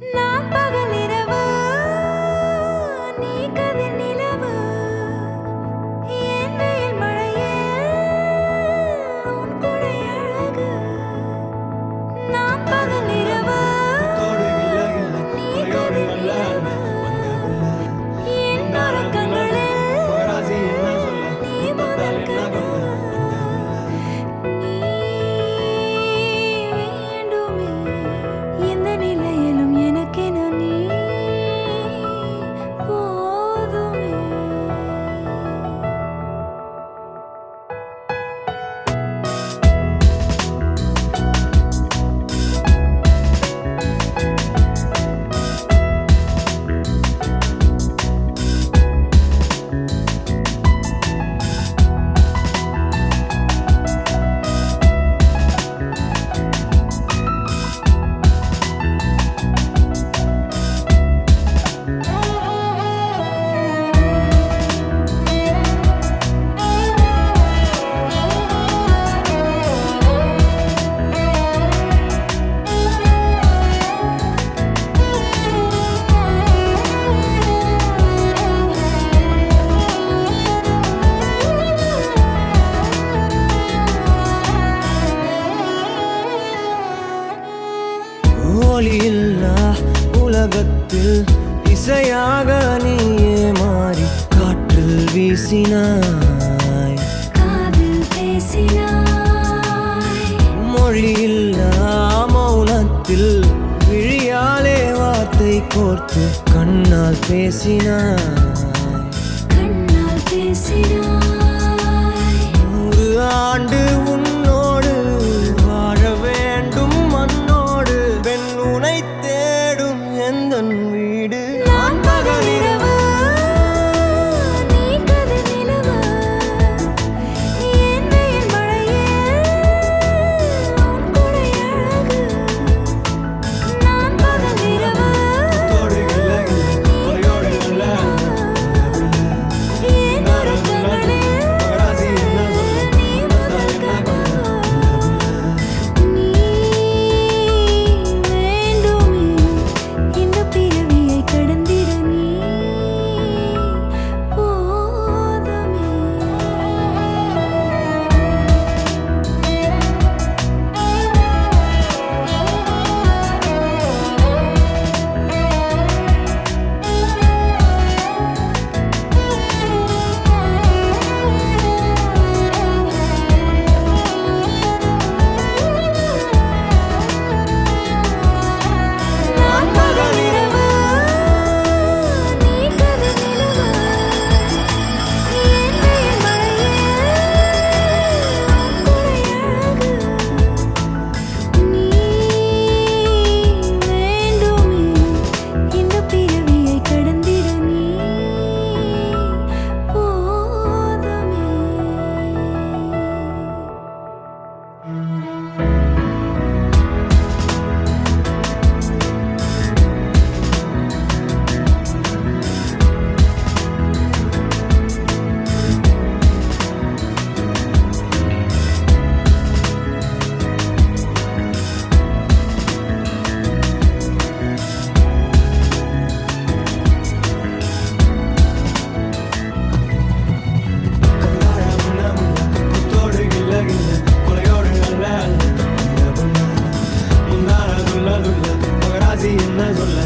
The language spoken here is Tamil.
நான் பகல் இரவு, நீ கதிர் நிலவு. என் வெயில் மழையில் உன் கொடை அழகு. நான் பகல் இரவு, நீ கதிர் நிலவு. என் உறக்கங்களில் நீ முதல் கனவு. நீ வேண்டுமே எந்த நிலையிலும் எனக்கென நீ போதுமே. ஒளியில்லா உலகத்தில் இசையாக நீயே மாறி காற்றில் வீசினாய், காதில் பேசினாய். மொழியில்லா மௌனத்தில் விழியாலே வார்த்தை கோர்த்து கண்ணால் பேசினாய். கண்ணால் பேசினாய். 100 ஆண்டு உன்னோடு வாழ வேண்டும் மண்ணோடு. பெண் உனை தேடும் எந்தன் வீடு. நான் பகல் இரவு, நீ கதிர் நிலவு. என் வெயில் மழையில் உன் கொடை அழகு. நான் பகல் இரவு, நீ கதிர் நிலவு. என் உறக்கங்களில் நீ முதல் கனவு. நீ வேண்டுமே இந்த பிறவியை கடந்திட நீ போதுமே. நான் பகல் இரவு, நீ கதிர் நிலவு. என் வெயில் மழையில் உன் கொடை அழகு. நீ வேண்டுமே இந்த பிறவியை கடந்திட நீ போதுமே. என்ன சொல்ல